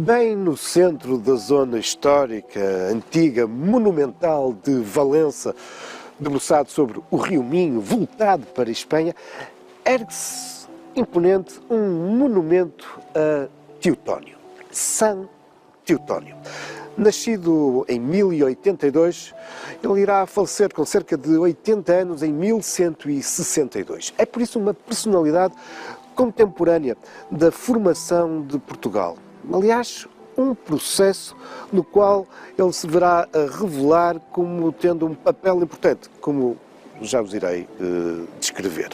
Bem no centro da zona histórica, antiga, monumental de Valença, debruçado sobre o Rio Minho, voltado para a Espanha, ergue-se imponente um monumento a Teotónio, São Teotónio. Nascido em 1082, ele irá falecer com cerca de 80 anos em 1162. É por isso uma personalidade contemporânea da formação de Portugal. Aliás, um processo no qual ele se verá a revelar como tendo um papel importante, como já vos irei descrever.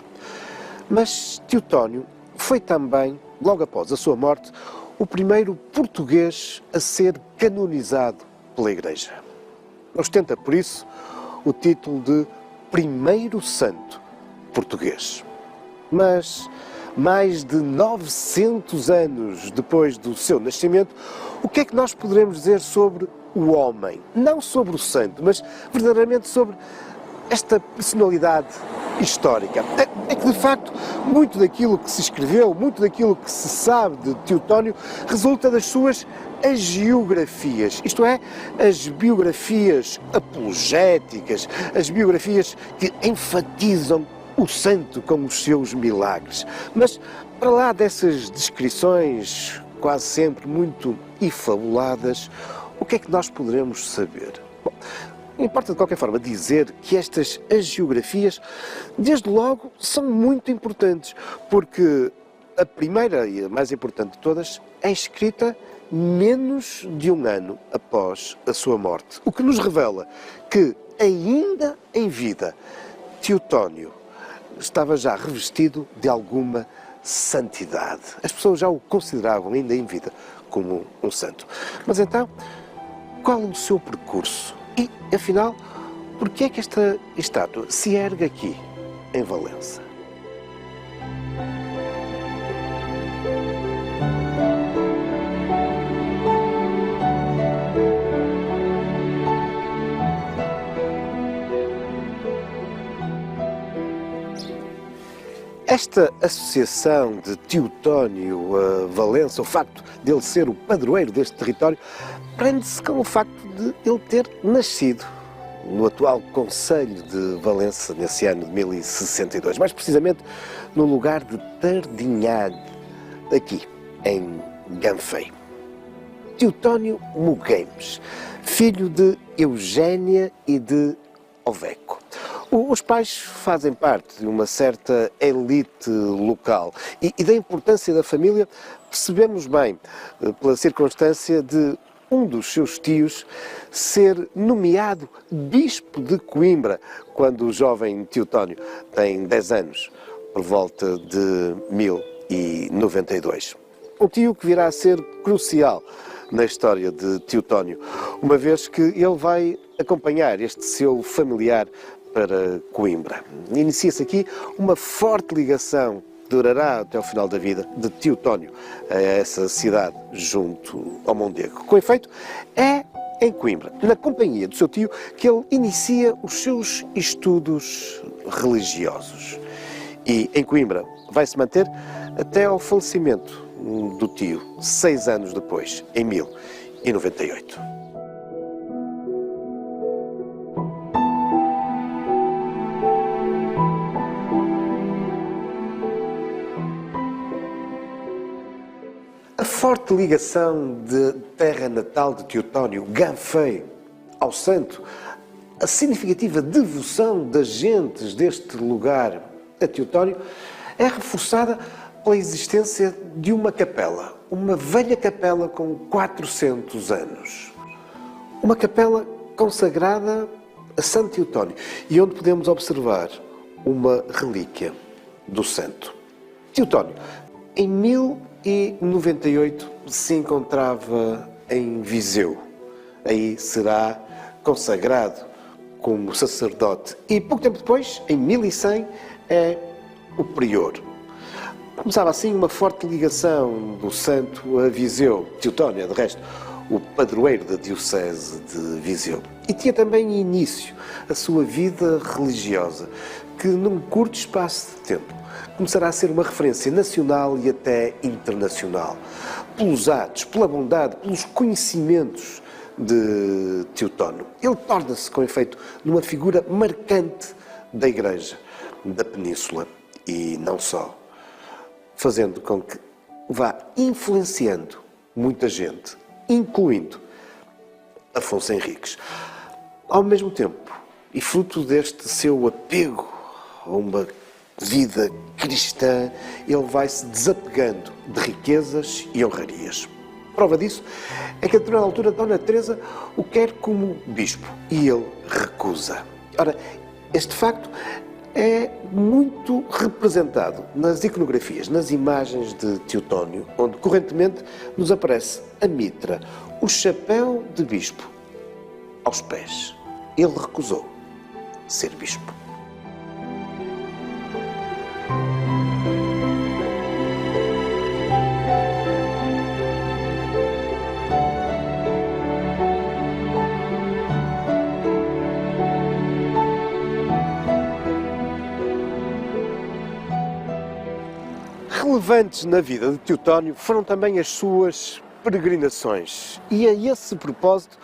Mas Teotónio foi também, logo após a sua morte, o primeiro português a ser canonizado pela Igreja. Ostenta, por isso, o título de Primeiro Santo Português. Mas, mais de 900 anos depois do seu nascimento, o que é que nós poderemos dizer sobre o homem? Não sobre o santo, mas verdadeiramente sobre esta personalidade histórica. É que, de facto, muito daquilo que se escreveu, muito daquilo que se sabe de Teotónio, resulta das suas hagiografias, isto é, as biografias apologéticas, as biografias que enfatizam o santo com os seus milagres. Mas, para lá dessas descrições, quase sempre muito efabuladas, o que é que nós poderemos saber? Bom, importa de qualquer forma dizer que estas hagiografias, desde logo, são muito importantes, porque a primeira e a mais importante de todas é escrita menos de um ano após a sua morte, o que nos revela que, ainda em vida, Teotónio estava já revestido de alguma santidade. As pessoas já o consideravam, ainda em vida, como um santo. Mas então, qual o seu percurso? E, afinal, por que é que esta estátua se ergue aqui, em Valença? Esta associação de Teotónio a Valença, o facto de ele ser o padroeiro deste território, prende-se com o facto de ele ter nascido no atual concelho de Valença, nesse ano de 1062, mais precisamente no lugar de Tardinhade, aqui, em Ganfei. Teotónio Mugueimes, filho de Eugénia e de Oveco. Os pais fazem parte de uma certa elite local e da importância da família percebemos bem pela circunstância de um dos seus tios ser nomeado bispo de Coimbra quando o jovem Teotónio tem 10 anos, por volta de 1092. Um tio que virá a ser crucial na história de Teotónio, uma vez que ele vai acompanhar este seu familiar para Coimbra. Inicia-se aqui uma forte ligação que durará até ao final da vida de Teotónio a essa cidade junto ao Mondego. Com efeito, é em Coimbra, na companhia do seu tio, que ele inicia os seus estudos religiosos. E em Coimbra vai-se manter até ao falecimento do tio, 6 anos depois, em 1098. A forte ligação de terra natal de Teotónio, Ganfei, ao santo, a significativa devoção das gentes deste lugar a Teotónio, é reforçada pela existência de uma capela, uma velha capela com 400 anos. Uma capela consagrada a Santo Teotónio e onde podemos observar uma relíquia do santo. Teotónio, em 1098, se encontrava em Viseu. Aí será consagrado como sacerdote e pouco tempo depois, em 1100, é o prior. Começava assim uma forte ligação do santo a Viseu. Teotónio é, de resto, o padroeiro da diocese de Viseu. E tinha também início a sua vida religiosa, que num curto espaço de tempo começará a ser uma referência nacional e até internacional. pelos atos, pela bondade, pelos conhecimentos de Teotónio. Ele torna-se, com efeito, numa figura marcante da Igreja da Península e não só, fazendo com que vá influenciando muita gente, incluindo Afonso Henriques. Ao mesmo tempo, e fruto deste seu apego a uma vida cristã, ele vai se desapegando de riquezas e honrarias. Prova disso é que, a determinada altura, Dona Teresa o quer como bispo e ele recusa. Ora, este facto é muito representado nas iconografias, nas imagens de Teotónio, onde correntemente nos aparece a mitra, o chapéu de bispo, aos pés. Ele recusou ser bispo. Relevantes na vida de Teotónio foram também as suas peregrinações. E a esse propósito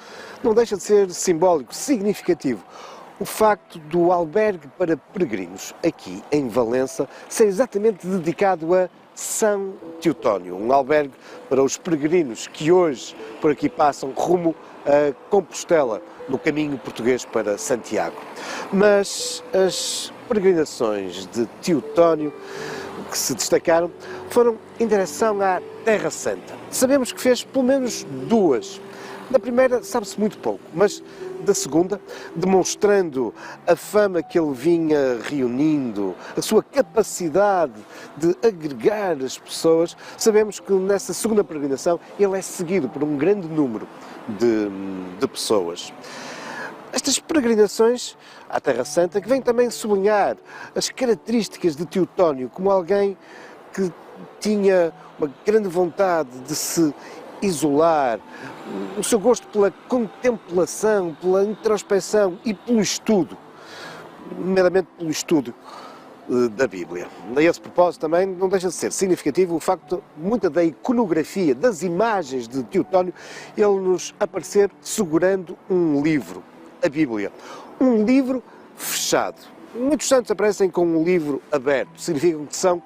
não deixa de ser simbólico, significativo, o facto do albergue para peregrinos aqui em Valença ser exatamente dedicado a São Teotónio, um albergue para os peregrinos que hoje por aqui passam rumo a Compostela, no caminho português para Santiago. Mas as peregrinações de Teotónio que se destacaram foram em direção à Terra Santa. Sabemos que fez pelo menos duas. Da primeira sabe-se muito pouco, mas da segunda, demonstrando a fama que ele vinha reunindo, a sua capacidade de agregar as pessoas, sabemos que nessa segunda peregrinação ele é seguido por um grande número de pessoas. Estas peregrinações à Terra Santa, que vêm também sublinhar as características de Teotónio como alguém que tinha uma grande vontade de se isolar, o seu gosto pela contemplação, pela introspecção e pelo estudo, meramente pelo estudo da Bíblia. A esse propósito também não deixa de ser significativo o facto de muita da iconografia, das imagens de Teotónio, ele nos aparecer segurando um livro, a Bíblia. Um livro fechado. Muitos santos aparecem com um livro aberto, significam que são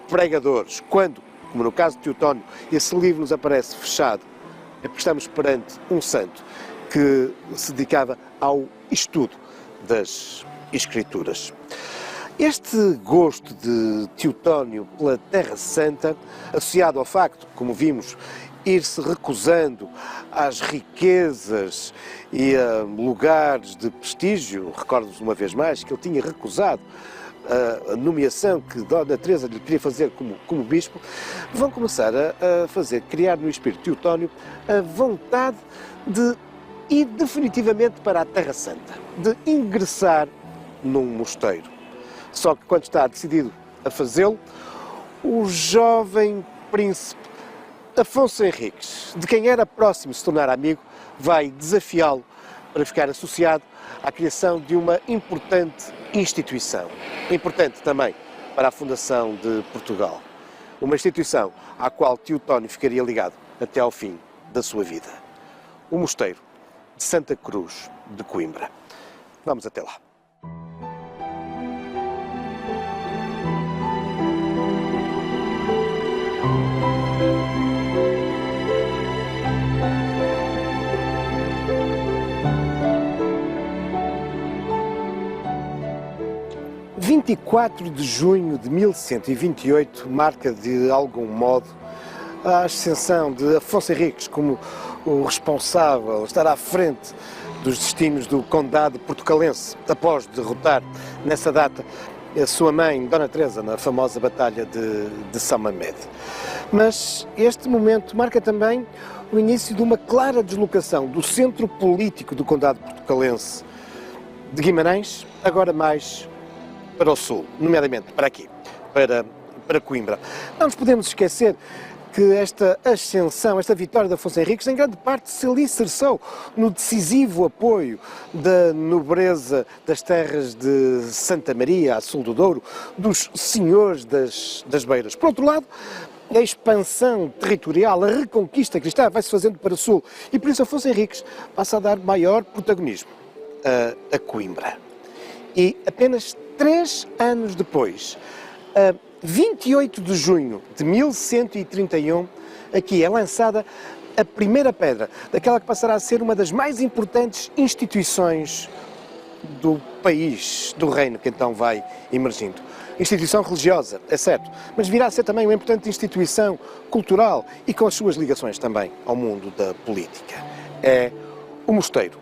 pregadores. Quando, como no caso de Teotónio, esse livro nos aparece fechado, é porque estamos perante um santo que se dedicava ao estudo das Escrituras. Este gosto de Teotónio pela Terra Santa, associado ao facto, como vimos, ir-se recusando às riquezas e a lugares de prestígio, recordo-vos uma vez mais que ele tinha recusado a nomeação que Dona Teresa lhe queria fazer como bispo, vão começar a criar no espírito de Teotónio a vontade de ir definitivamente para a Terra Santa, de ingressar num mosteiro. Só que quando está decidido a fazê-lo, o jovem príncipe Afonso Henriques, de quem era próximo se tornar amigo, vai desafiá-lo para ficar associado à criação de uma importante instituição, importante também para a fundação de Portugal. Uma instituição à qual Teotónio ficaria ligado até ao fim da sua vida. O Mosteiro de Santa Cruz de Coimbra. Vamos até lá. Dia 24 de junho de 1128 marca de algum modo a ascensão de Afonso Henriques como o responsável, estar à frente dos destinos do condado portucalense, após derrotar nessa data a sua mãe, Dona Teresa, na famosa Batalha de São Mamede. Mas este momento marca também o início de uma clara deslocação do centro político do condado portucalense de Guimarães, agora mais para o sul, nomeadamente para aqui, para Coimbra. Não nos podemos esquecer que esta ascensão, esta vitória de Afonso Henriques, em grande parte se alicerçou no decisivo apoio da nobreza das terras de Santa Maria, a sul do Douro, dos senhores das Beiras. Por outro lado, a expansão territorial, a reconquista cristã vai-se fazendo para o sul. E por isso Afonso Henriques passa a dar maior protagonismo a Coimbra. E apenas 3 anos depois, a 28 de junho de 1131, aqui é lançada a primeira pedra daquela que passará a ser uma das mais importantes instituições do país, do reino que então vai emergindo. Instituição religiosa, é certo, mas virá a ser também uma importante instituição cultural e com as suas ligações também ao mundo da política. É o Mosteiro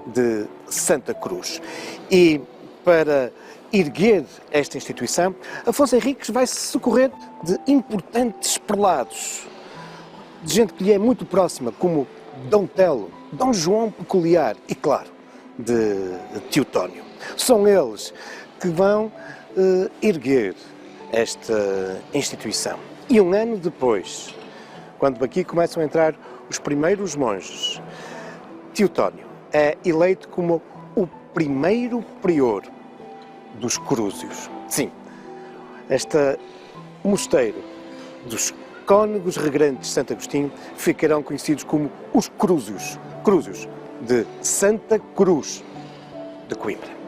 de Santa Cruz. E para erguer esta instituição, Afonso Henriques vai se socorrer de importantes prelados, de gente que lhe é muito próxima, como Dom Telo, Dom João Peculiar e, claro, de Teotónio. São eles que vão erguer esta instituição. E um ano depois, quando aqui começam a entrar os primeiros monges, Teotónio é eleito como o primeiro prior dos Crúzios. Sim, o mosteiro dos Cónegos Regrantes de Santo Agostinho ficarão conhecidos como os Crúzios, Crúzios de Santa Cruz de Coimbra.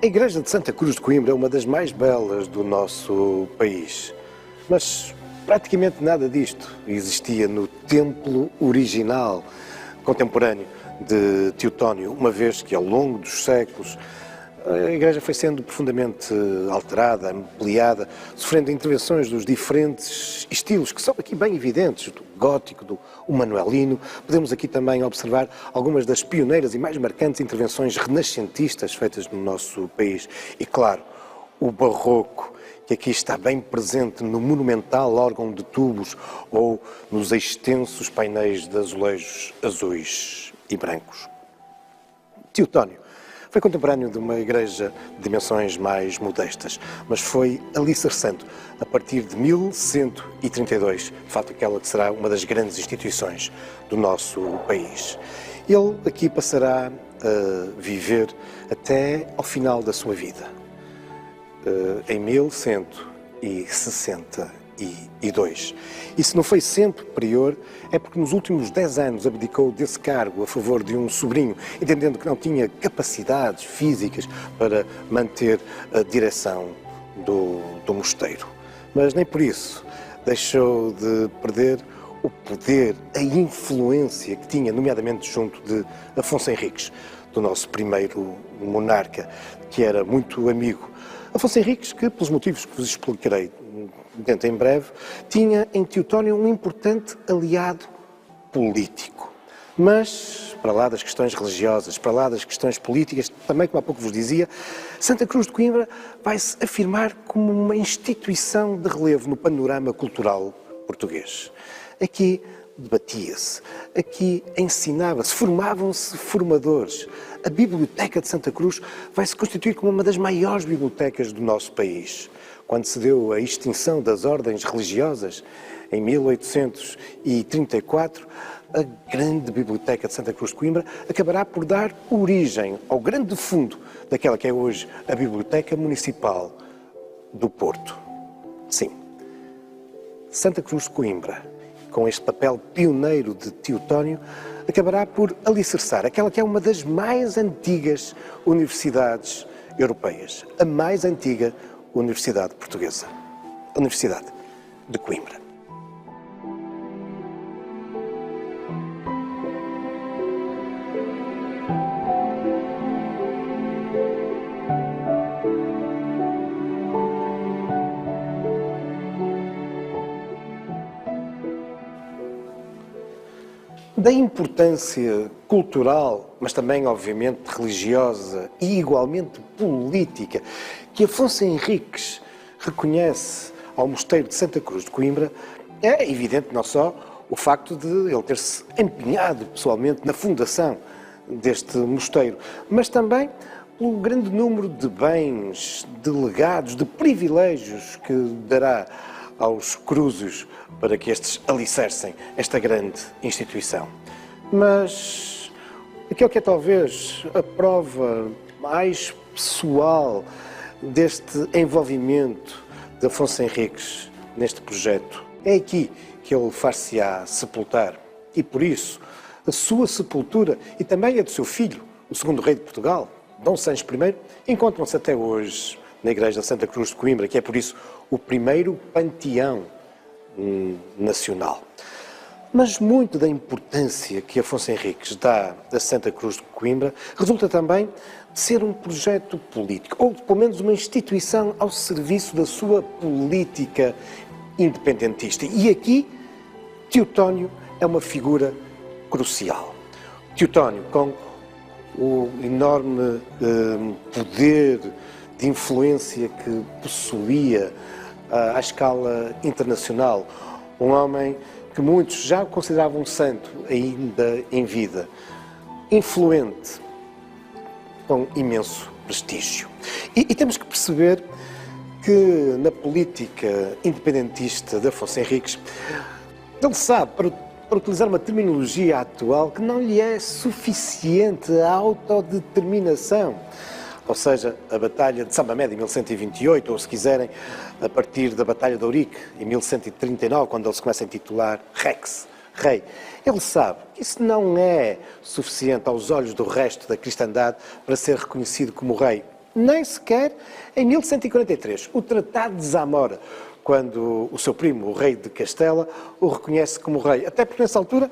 A Igreja de Santa Cruz de Coimbra é uma das mais belas do nosso país, mas praticamente nada disto existia no templo original contemporâneo de Teotónio, uma vez que ao longo dos séculos a Igreja foi sendo profundamente alterada, ampliada, sofrendo intervenções dos diferentes estilos, que são aqui bem evidentes, do gótico, do manuelino. Podemos aqui também observar algumas das pioneiras e mais marcantes intervenções renascentistas feitas no nosso país. E, claro, o barroco, que aqui está bem presente no monumental órgão de tubos ou nos extensos painéis de azulejos azuis e brancos. Teotónio foi contemporâneo de uma igreja de dimensões mais modestas, mas foi alicerçando a partir de 1132, de facto aquela que será uma das grandes instituições do nosso país. Ele aqui passará a viver até ao final da sua vida, em 1162. E se não foi sempre prior, é porque nos últimos 10 anos abdicou desse cargo a favor de um sobrinho, entendendo que não tinha capacidades físicas para manter a direção do mosteiro. Mas nem por isso deixou de perder o poder, a influência que tinha, nomeadamente junto de Afonso Henriques, do nosso primeiro monarca, que era muito amigo. Afonso Henriques, que pelos motivos que vos explicarei dentro em breve, tinha em Teotónio um importante aliado político. Mas, para lá das questões religiosas, para lá das questões políticas, também, como há pouco vos dizia, Santa Cruz de Coimbra vai-se afirmar como uma instituição de relevo no panorama cultural português. Aqui debatia-se, aqui ensinava-se, formavam-se formadores. A Biblioteca de Santa Cruz vai se constituir como uma das maiores bibliotecas do nosso país. Quando se deu a extinção das ordens religiosas, em 1834, a grande Biblioteca de Santa Cruz de Coimbra acabará por dar origem ao grande fundo daquela que é hoje a Biblioteca Municipal do Porto. Sim, Santa Cruz de Coimbra, com este papel pioneiro de Teotónio, acabará por alicerçar aquela que é uma das mais antigas universidades europeias, a mais antiga Universidade Portuguesa, a Universidade de Coimbra. Da importância cultural, mas também, obviamente, religiosa e igualmente política, que Afonso Henriques reconhece ao Mosteiro de Santa Cruz de Coimbra, é evidente não só o facto de ele ter-se empenhado pessoalmente na fundação deste mosteiro, mas também pelo grande número de bens, de legados, de privilégios que dará aos crúzios para que estes alicercem esta grande instituição. Mas aquilo que é talvez a prova mais pessoal deste envolvimento de Afonso Henriques neste projeto é aqui que ele far-se-á sepultar. E por isso, a sua sepultura e também a do seu filho, o segundo rei de Portugal, Dom Sancho I, encontram-se até hoje na Igreja de Santa Cruz de Coimbra, que é por isso o primeiro panteão nacional. Mas muito da importância que Afonso Henriques dá a Santa Cruz de Coimbra resulta também de ser um projeto político, ou pelo menos uma instituição ao serviço da sua política independentista. E aqui, Teotónio é uma figura crucial. Teotónio, com o enorme poder de influência que possuía à escala internacional, um homem que muitos já o consideravam santo ainda em vida, influente, com imenso prestígio. E temos que perceber que na política independentista de Afonso Henriques, ele sabe, para utilizar uma terminologia atual, que não lhe é suficiente a autodeterminação. Ou seja, a Batalha de São Mamede, em 1128, ou se quiserem, a partir da Batalha de Ourique, em 1139, quando ele se começa a intitular Rex, rei. Ele sabe que isso não é suficiente aos olhos do resto da cristandade para ser reconhecido como rei. Nem sequer em 1143, o Tratado de Zamora, quando o seu primo, o rei de Castela, o reconhece como rei. Até porque, nessa altura,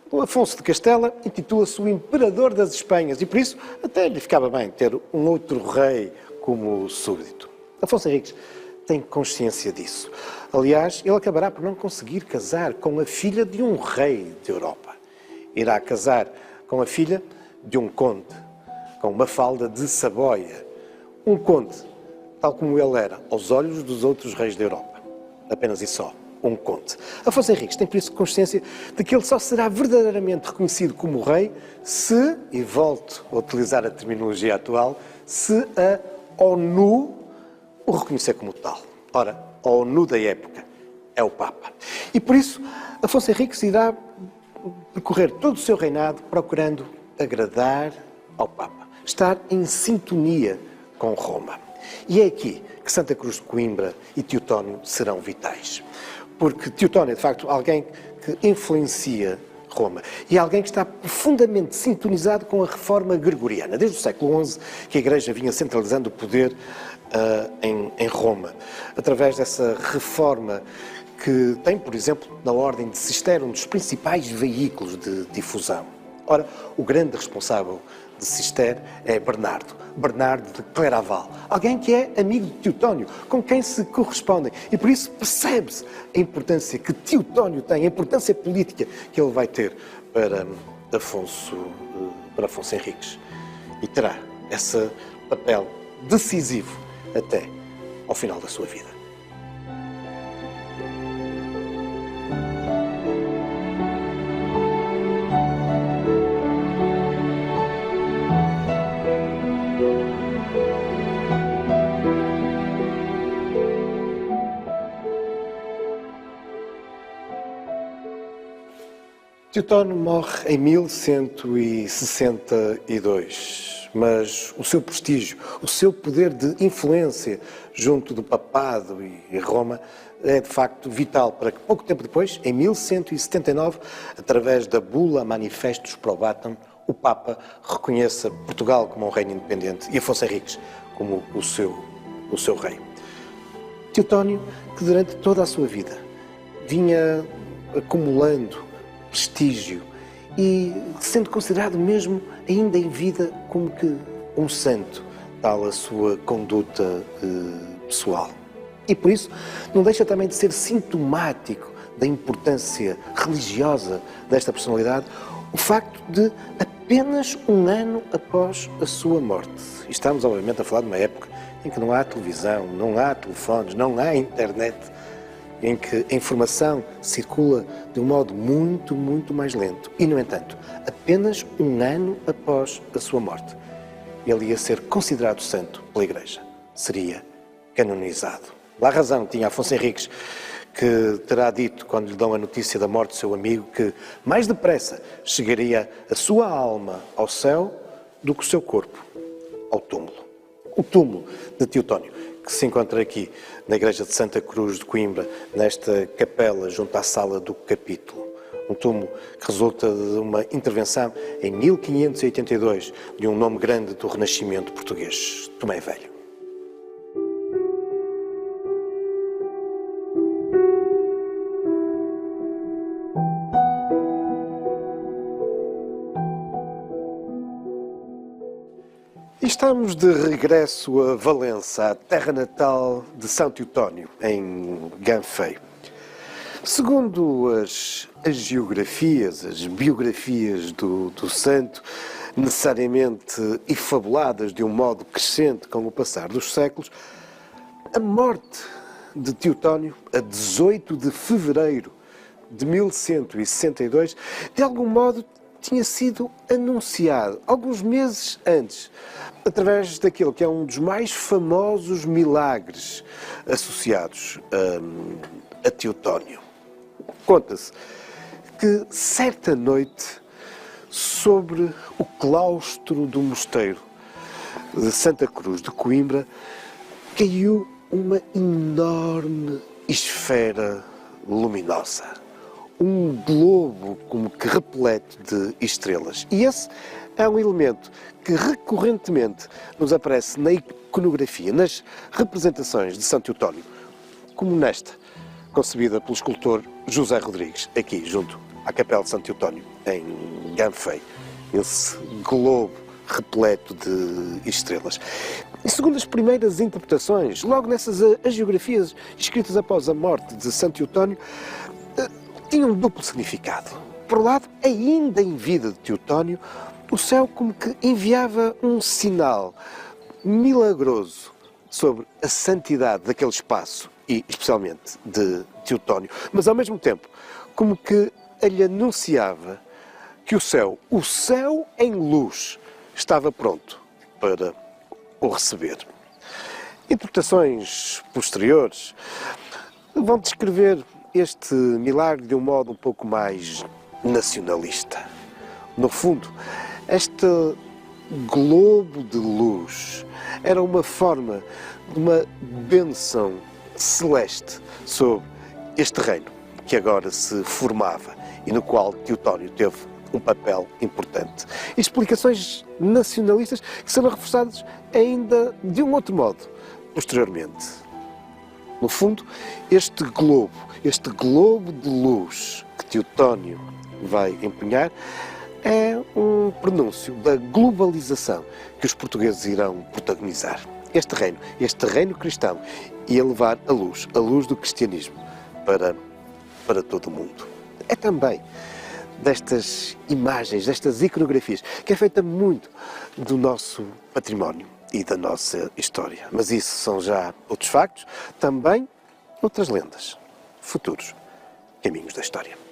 o Afonso de Castela intitula-se o Imperador das Espanhas e, por isso, até lhe ficava bem ter um outro rei como súbdito. Afonso Henriques tem consciência disso. Aliás, ele acabará por não conseguir casar com a filha de um rei de Europa. Irá casar com a filha de um conde, com Mafalda de Saboia. Um conde, tal como ele era, aos olhos dos outros reis da Europa. Apenas e só. Um conde. Afonso Henriques tem por isso consciência de que ele só será verdadeiramente reconhecido como rei se, e volto a utilizar a terminologia atual, se a ONU o reconhecer como tal. Ora, a ONU da época é o Papa. E por isso, Afonso Henriques irá percorrer todo o seu reinado procurando agradar ao Papa, estar em sintonia com Roma. E é aqui que Santa Cruz de Coimbra e Teotónio serão vitais. Porque Teotónio é, de facto, alguém que influencia Roma e alguém que está profundamente sintonizado com a reforma gregoriana. Desde o século XI que a Igreja vinha centralizando o poder em Roma, através dessa reforma que tem, por exemplo, na Ordem de Cister, um dos principais veículos de difusão. Ora, o grande responsável de Cister é Bernardo de Claraval, alguém que é amigo de Teotónio, com quem se correspondem. E por isso percebe-se a importância que Teotónio tem, a importância política que ele vai ter para Afonso Henriques. E terá esse papel decisivo até ao final da sua vida. Teotónio morre em 1162, mas o seu prestígio, o seu poder de influência junto do papado e Roma é de facto vital para que pouco tempo depois, em 1179, através da bula Manifestus Probatum, o Papa reconheça Portugal como um reino independente e Afonso Henriques como o seu rei. Teotónio, que durante toda a sua vida vinha acumulando prestígio e sendo considerado mesmo ainda em vida como que um santo, tal a sua conduta pessoal. E por isso não deixa também de ser sintomático da importância religiosa desta personalidade o facto de apenas um ano após a sua morte. E estamos obviamente a falar de uma época em que não há televisão, não há telefones, não há internet, em que a informação circula de um modo muito, muito mais lento. E, no entanto, apenas um ano após a sua morte, ele ia ser considerado santo pela Igreja. Seria canonizado. Lá razão tinha Afonso Henriques que terá dito, quando lhe dão a notícia da morte do seu amigo, que mais depressa chegaria a sua alma ao céu do que o seu corpo ao túmulo. O túmulo de Teotónio, que se encontra aqui na igreja de Santa Cruz de Coimbra, nesta capela junto à sala do capítulo. Um túmulo que resulta de uma intervenção em 1582 de um nome grande do Renascimento português, Tomé Velho. E estamos de regresso a Valença, a terra natal de São Teotónio, em Ganfei. Segundo as geografias, as biografias do santo, necessariamente efabuladas de um modo crescente com o passar dos séculos, a morte de Teotónio, a 18 de fevereiro de 1162, de algum modo tinha sido anunciado alguns meses antes, através daquele que é um dos mais famosos milagres associados a Teotónio. Conta-se que certa noite, sobre o claustro do mosteiro de Santa Cruz de Coimbra, caiu uma enorme esfera luminosa. Um globo como que repleto de estrelas. E esse é um elemento que recorrentemente nos aparece na iconografia, nas representações de São Teotónio, como nesta, concebida pelo escultor José Rodrigues, aqui junto à Capela de São Teotónio, em Ganfei. Esse globo repleto de estrelas. E segundo as primeiras interpretações, logo nessas hagiografias escritas após a morte de São Teotónio, tinha um duplo significado. Por um lado, ainda em vida de Teotónio, o céu como que enviava um sinal milagroso sobre a santidade daquele espaço e especialmente de Teotónio, mas ao mesmo tempo como que lhe anunciava que o céu em luz, estava pronto para o receber. Interpretações posteriores vão descrever este milagre de um modo um pouco mais nacionalista. No fundo, este globo de luz era uma forma de uma bênção celeste sobre este reino que agora se formava e no qual Teotónio teve um papel importante. E explicações nacionalistas que serão reforçadas ainda de um outro modo, posteriormente. No fundo, este globo de luz que Teotónio vai empunhar é um prenúncio da globalização que os portugueses irão protagonizar. Este reino cristão, ia levar a luz do cristianismo para todo o mundo. É também destas imagens, destas iconografias, que é feita muito do nosso património e da nossa história. Mas isso são já outros factos, também outras lendas, futuros caminhos da história.